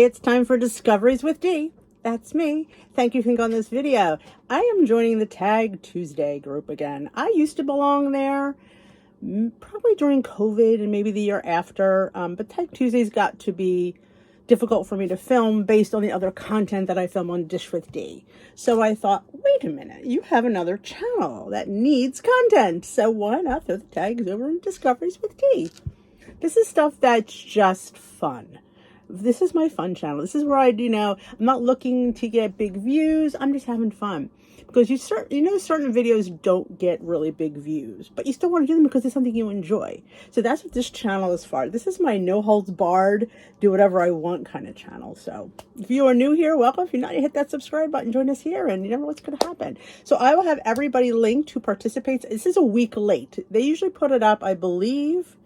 Hey, it's time for Discoveries with D. That's me. Thank you for clicking on this video. I am joining the Tag Tuesday group again. I used to belong there probably during COVID and maybe the year after, but Tag Tuesdays got to be difficult for me to film based on the other content that I film on Dish with D. So I thought, wait a minute, you have another channel that needs content. So why not throw the tags over in Discoveries with D? This is stuff that's just fun. This is my fun channel. This is where I'm not looking to get big views. I'm just having fun. Because certain videos don't get really big views, but you still want to do them because it's something you enjoy. So that's what this channel is for. This is my no holds barred, do whatever I want kind of channel. So if you are new here, welcome. If you're not, you hit that subscribe button, join us here, and you never know what's going to happen. So I will have everybody linked who participates. This is a week late. They usually put it up, I believe.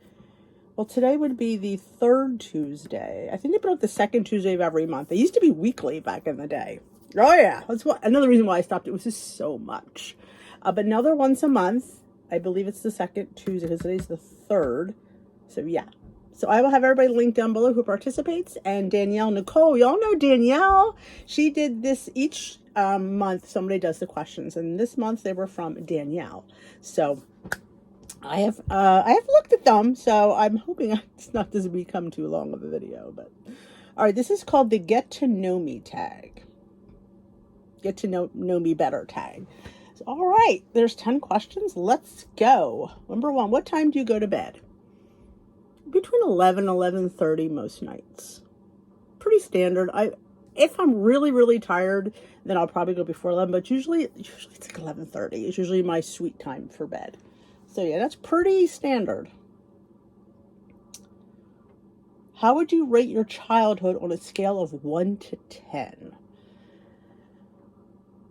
Well, today would be the third Tuesday. I think they put up the second Tuesday of every month. They used to be weekly back in the day. Oh, yeah. That's another reason why I stopped. It was just so much. But now they're once a month. I believe it's the second Tuesday because today's the third. So, yeah. So I will have everybody linked down below who participates. And Danielle Nicole, y'all know Danielle. She did this each month. Somebody does the questions. And this month they were from Danielle. So I have looked at them, so I'm hoping it's not to become too long of a video. But all right, this is called the Get to Know Me tag. Get to know me better tag. So, all right, there's 10 questions. Let's go. Number 1, what time do you go to bed? Between 11 and 11:30 most nights. Pretty standard. If I'm really, really tired, then I'll probably go before 11, but usually it's like 11:30. It's usually my sweet time for bed. So yeah, that's pretty standard. How would you rate your childhood on a scale of 1 to 10?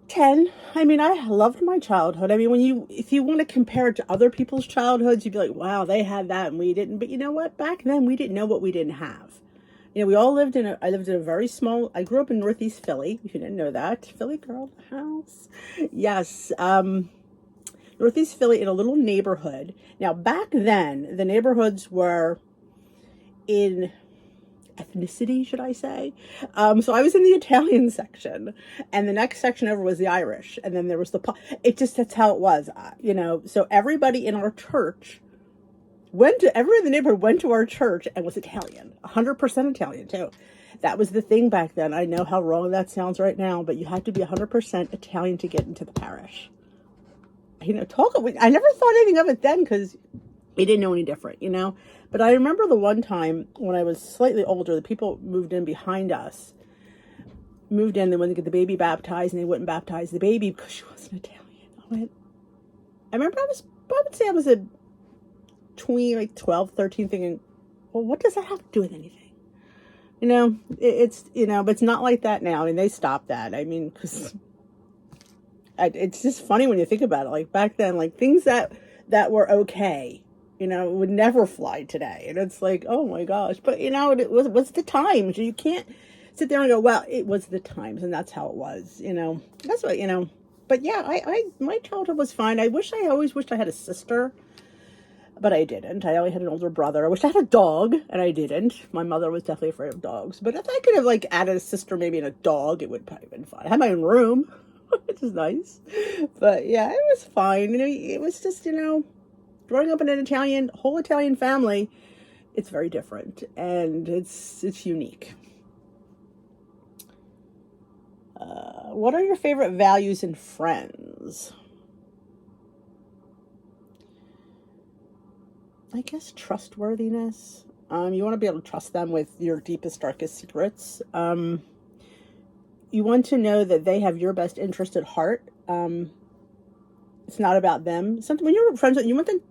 10. I mean, I loved my childhood. I mean, if you want to compare it to other people's childhoods, you'd be like, wow, they had that and we didn't. But you know what? Back then, we didn't know what we didn't have. We all lived I lived in a very small, I grew up in Northeast Philly, if you didn't know that. Philly girl house. Yes. Northeast Philly in a little neighborhood. Now, back then, the neighborhoods were in ethnicity, should I say? So I was in the Italian section, and the next section over was the Irish, and then there was that's how it was, So everybody in our church everyone in the neighborhood went to our church and was Italian, 100% Italian too. That was the thing back then. I know how wrong that sounds right now, but you had to be 100% Italian to get into the parish. I never thought anything of it then because we didn't know any different, But I remember the one time when I was slightly older, the people moved in behind us. They went to get the baby baptized, and they wouldn't baptize the baby because she wasn't Italian. I would say I was a tween, like 12, 13, thinking, well, what does that have to do with anything? But it's not like that now. I mean, they stopped that. I mean, because it's just funny when you think about it. Like back then, like things that were okay, would never fly today. And it's like, oh my gosh. But it was the times. You can't sit there and go, well, it was the times, and that's how it was. That's what But yeah, my childhood was fine. I always wished I had a sister, but I didn't. I only had an older brother. I wish I had a dog, and I didn't. My mother was definitely afraid of dogs. But if I could have added a sister, maybe and a dog, it would probably have been fun. I had my own room, which is nice. But yeah, it was fine. It was just, growing up in an whole Italian family, it's very different, and it's unique. What are your favorite values in friends? I guess trustworthiness. You want to be able to trust them with your deepest, darkest secrets. You want to know that they have your best interest at heart. It's not about them. Sometimes when you're friends, you want them,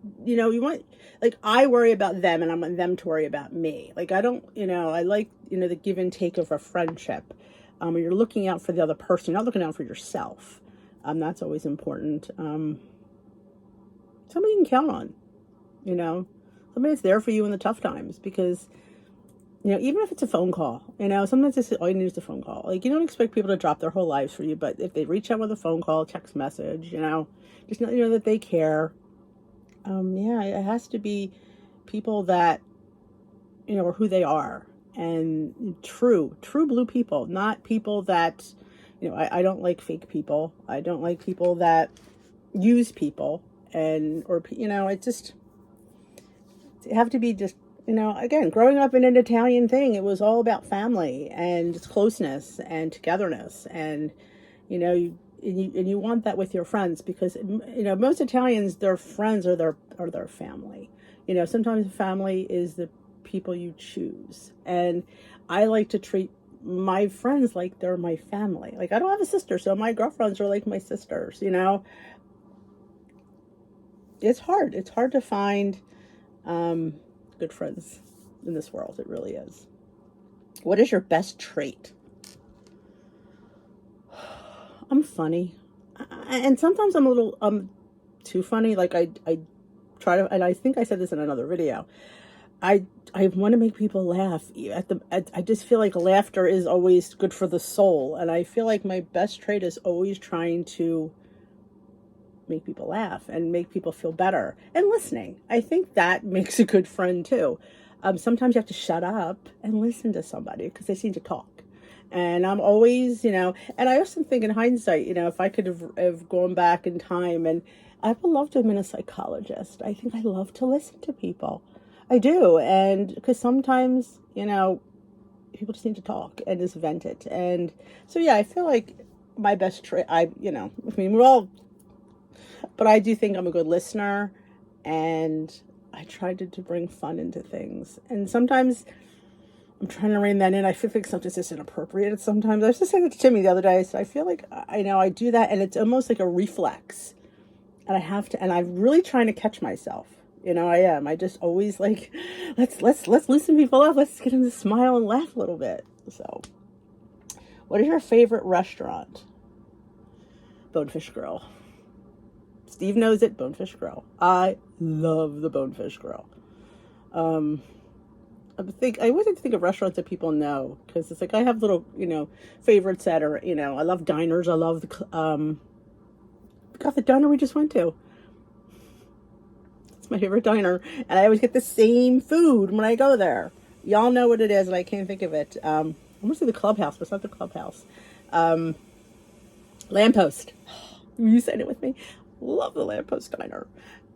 I worry about them and I want them to worry about me. I don't, I like, the give and take of a friendship. When you're looking out for the other person, you're not looking out for yourself. That's always important. Somebody you can count on, somebody that's there for you in the tough times, because, even if it's a phone call, sometimes it's all you need is a phone call. You don't expect people to drop their whole lives for you, but if they reach out with a phone call, text message, just know that they care. It has to be people that, are who they are. and true blue people, not people that, I don't like fake people. I don't like people that use people, it just, you have to be just, again, growing up in an Italian thing, it was all about family and closeness and togetherness. And, you want that with your friends because, most Italians, their friends are their family. Sometimes family is the people you choose. And I like to treat my friends like they're my family. Like, I don't have a sister, so my girlfriends are like my sisters, It's hard. It's hard to find good friends in this world. It really is. What is your best trait? I'm funny. And sometimes I'm a little too funny. Like I try to, and I think I said this in another video. I want to make people laugh. I just feel like laughter is always good for the soul, and I feel like my best trait is always trying to make people laugh and make people feel better, and listening. I think that makes a good friend too. Sometimes you have to shut up and listen to somebody because they seem to talk. And I'm always, and I also think in hindsight, if I could have gone back in time, and I would love to have been a psychologist. I think I love to listen to people. I do. And because sometimes, people just need to talk and just vent it. And so, yeah, I feel like my best trait, we're all, but I do think I'm a good listener, and I try to bring fun into things. And sometimes I'm trying to rein that in. I feel like something's just inappropriate sometimes. I was just saying that to Timmy the other day. So I feel like I do that, and it's almost like a reflex. And I have to, and I'm really trying to catch myself. I am. I just always like, let's loosen people up. Let's get them to smile and laugh a little bit. So, what is your favorite restaurant? Bonefish Grill. Steve knows it. Bonefish Grill. I love the Bonefish Grill. I wasn't think of restaurants that people know, because it's like I have little, favorites that are, I love diners. I love the diner we just went to. It's my favorite diner, and I always get the same food when I go there. Y'all know what it is, and I can't think of it. I want to say the Clubhouse, but it's not the Clubhouse. Lamppost. You said it with me. Love the Lamppost Diner.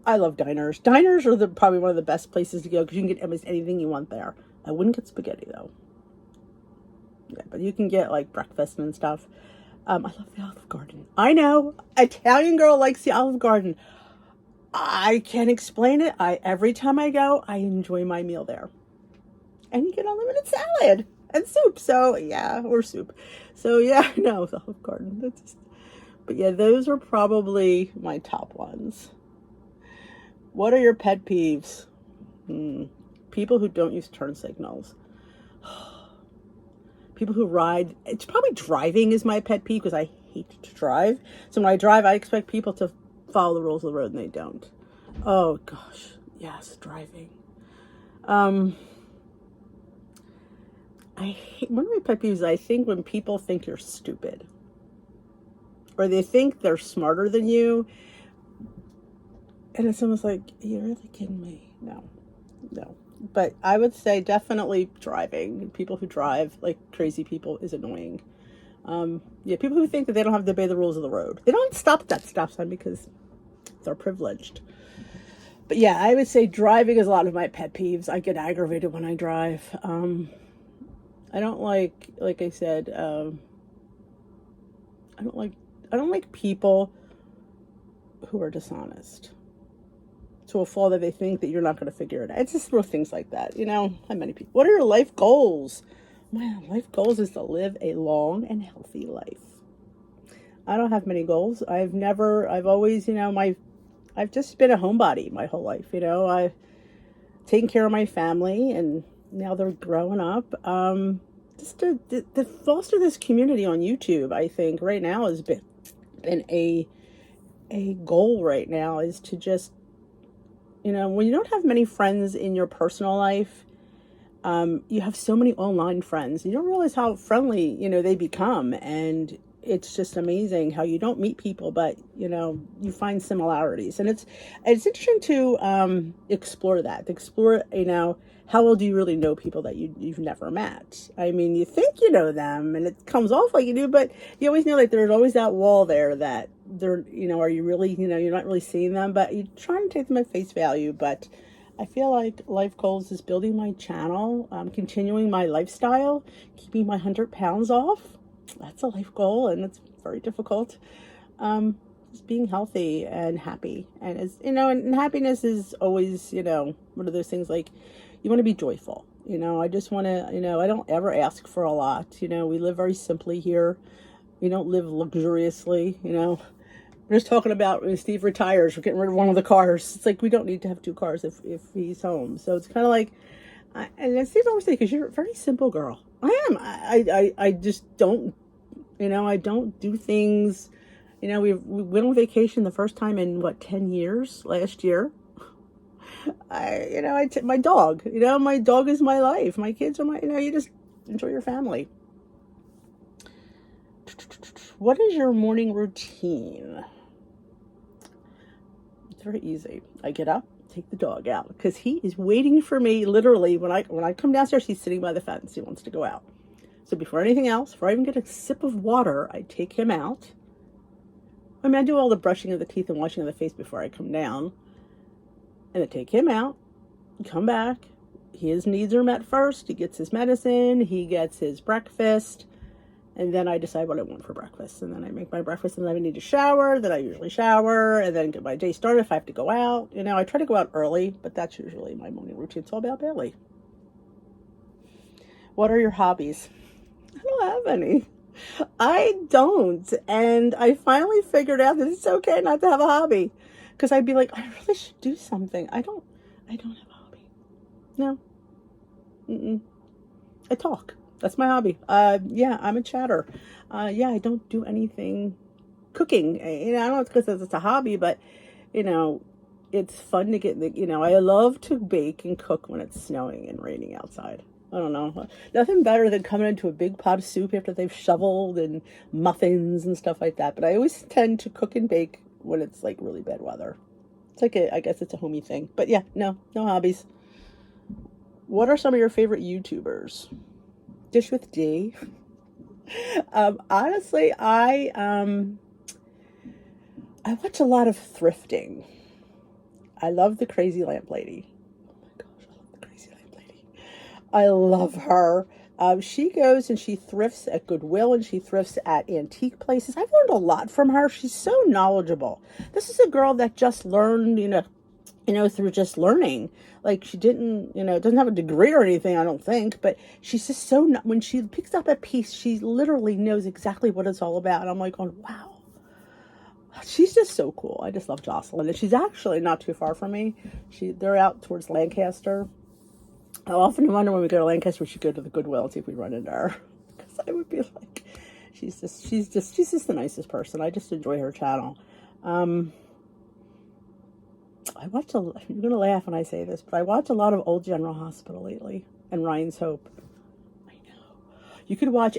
I love diners. Diners are probably one of the best places to go because you can get almost anything you want there. I wouldn't get spaghetti though. Yeah, but you can get like breakfast and stuff. I love the Olive Garden. I know, Italian girl likes the Olive Garden. I can't explain it. Every time I go, I enjoy my meal there. And you get unlimited salad and soup. So yeah, or soup. So yeah, no, the Olive Garden. But yeah, those are probably my top ones. What are your pet peeves? People who don't use turn signals. People who ride. It's probably driving is my pet peeve because I hate to drive. So when I drive, I expect people to follow the rules of the road, and they don't. Oh gosh, yes, driving. I hate, one of my pet peeves is I think when people think you're stupid, or they think they're smarter than you. And it's almost like, you're really kidding me. No. But I would say definitely driving. People who drive like crazy people is annoying. People who think that they don't have to obey the rules of the road. They don't stop at that stop sign because they're privileged. But yeah, I would say driving is a lot of my pet peeves. I get aggravated when I drive. I don't like I said, I don't like people who are dishonest to a fault that they think that you're not going to figure it out. It's just little things like that, how many people. What are your life goals? My life goals is to live a long and healthy life. I don't have many goals. I've always, I've just been a homebody my whole life. I've taken care of my family, and now they're growing up. Just to foster this community on YouTube, I think right now has been a goal right now, is to just, when you don't have many friends in your personal life, you have so many online friends. You don't realize how friendly, they become. And it's just amazing how you don't meet people, but you find similarities, and it's interesting to explore that. Explore, how well do you really know people that you've never met? I mean, you think you know them, and it comes off like you do, but you always know, like, there's always that wall there that they're, are you really, you're not really seeing them, but you try to take them at face value. But I feel like life goals is building my channel, continuing my lifestyle, keeping my 100 pounds off. That's a life goal, and it's very difficult. Just being healthy and happy, and and happiness is always, one of those things, like, you want to be joyful. I just want to, I don't ever ask for a lot. We live very simply here. We don't live luxuriously. We're just talking about when Steve retires, we're getting rid of one of the cars. It's like, we don't need to have two cars if he's home. So it's kind of like, and Steve always says, because you're a very simple girl. I am. I just don't, I don't do things. We went on vacation the first time in 10 years last year. My dog, my dog is my life. My kids are my, you just enjoy your family. What is your morning routine? It's very easy. I get up, take the dog out, because he is waiting for me. Literally, when I come downstairs, he's sitting by the fence. He wants to go out. So before anything else, before I even get a sip of water, I take him out. I mean, I do all the brushing of the teeth and washing of the face before I come down. And I take him out, come back. His needs are met first. He gets his medicine. He gets his breakfast. And then I decide what I want for breakfast. And then I make my breakfast, and then I need to shower. Then I usually shower and then get my day started if I have to go out. I try to go out early, but that's usually my morning routine. It's all about Bailey. What are your hobbies? I don't have any. I don't. And I finally figured out that it's okay not to have a hobby. Because I'd be like, I really should do something. I don't have a hobby. No. I talk. That's my hobby. Yeah, I'm a chatter. Yeah, I don't do anything cooking. I don't know, it's because it's a hobby, but, it's fun to get, I love to bake and cook when it's snowing and raining outside. I don't know. Nothing better than coming into a big pot of soup after they've shoveled, and muffins and stuff like that. But I always tend to cook and bake when it's like really bad weather. It's like I guess it's a homey thing. But yeah, no hobbies. What are some of your favorite YouTubers? Dish with D. Honestly, I watch a lot of thrifting. I love the Crazy Lamp Lady. Oh my gosh, I love the Crazy Lamp Lady. I love her. She goes and she thrifts at Goodwill, and she thrifts at antique places. I've learned a lot from her. She's so knowledgeable. This is a girl that just learned, through just learning. Like, she didn't, doesn't have a degree or anything, I don't think, but she's just so, when she picks up a piece, she literally knows exactly what it's all about. And I'm like, wow, she's just so cool. I just love Jocelyn. And she's actually not too far from me. They're out towards Lancaster. I often wonder when we go to Lancaster, we should go to the Goodwill and see if we run into her. Because I would be like, she's just the nicest person. I just enjoy her channel. I watch you're going to laugh when I say this, but I watch a lot of Old General Hospital lately, and Ryan's Hope. I know. You could watch,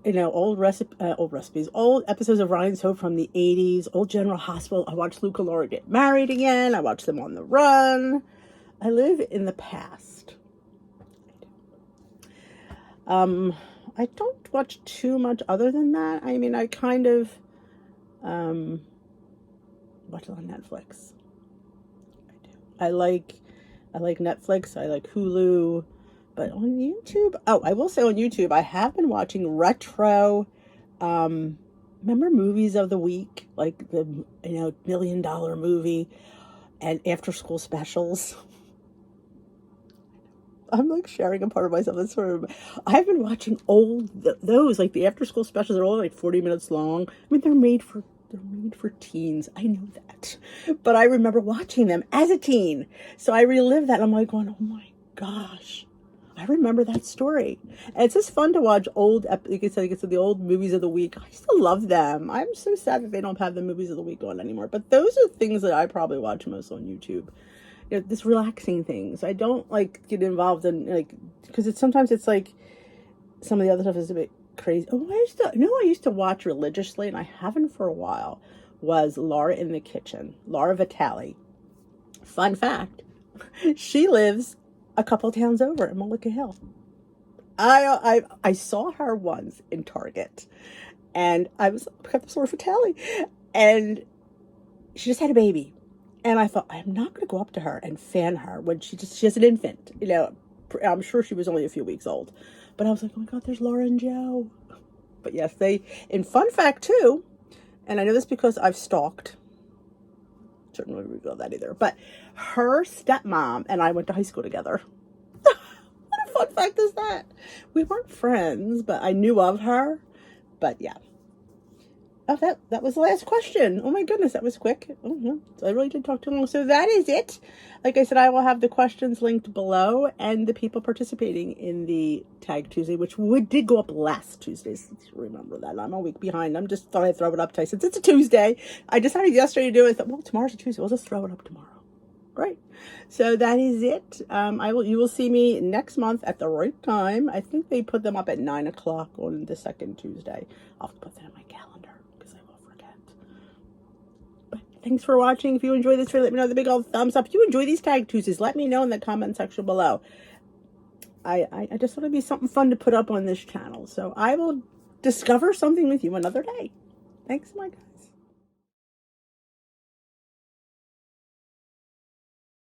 old recipes, old episodes of Ryan's Hope from the 80s, Old General Hospital. I watched Luke and Laura get married again. I watch them on the run. I live in the past. I don't watch too much other than that. I mean, I kind of watch it on Netflix. I like Netflix. I like Hulu. But on YouTube, I will say on YouTube, I have been watching retro, remember movies of the week, like the, $1 million movie and after school specials. I'm like sharing a part of myself. That's sort of, I've been watching those, like the after school specials are all like 40 minutes long. I mean, they're made for teens. I know that, but I remember watching them as a teen. So I relive that. I'm like going, oh my gosh, I remember that story. And it's just fun to watch old, like I said, the old movies of the week. I still love them. I'm so sad that they don't have the movies of the week on anymore. But those are things that I probably watch most on YouTube. This relaxing things. I don't like get involved in, like, because sometimes it's like some of the other stuff is a bit crazy. Oh, I used to watch religiously, and I haven't for a while, was Laura in the Kitchen. Laura Vitale. Fun fact, she lives a couple towns over in Mullica Hill. I saw her once in Target, and I got the store for Tally, and she just had a baby, and I thought I'm not going to go up to her and fan her when she has an infant. You know, I'm sure she was only a few weeks old, but I was like, oh my God, there's Laura and Joe. But yes, in fun fact too, and I know this because I've stalked. Shouldn't really reveal that either. But her stepmom and I went to high school together. What a fun fact is that? We weren't friends, but I knew of her. But yeah. Oh, that was the last question. Oh my goodness, that was quick. Oh yeah, so I really did talk too long. So that is it. Like I said, I will have the questions linked below and the people participating in the Tag Tuesday, which did go up last Tuesday. So remember that. I'm a week behind. I'm just thought I'd throw it up today since it's a Tuesday. I decided yesterday to do it. I thought, well, tomorrow's a Tuesday. We'll just throw it up tomorrow. Right. So that is it. You will see me next month at the right time. I think they put them up at 9 o'clock on the second Tuesday. I'll have to put that in my calendar because I will forget. But thanks for watching. If you enjoyed this video, let me know the big old thumbs up. If you enjoy these Tag Tuesdays, let me know in the comment section below. I just want to be something fun to put up on this channel. So I will discover something with you another day. Thanks, my guys.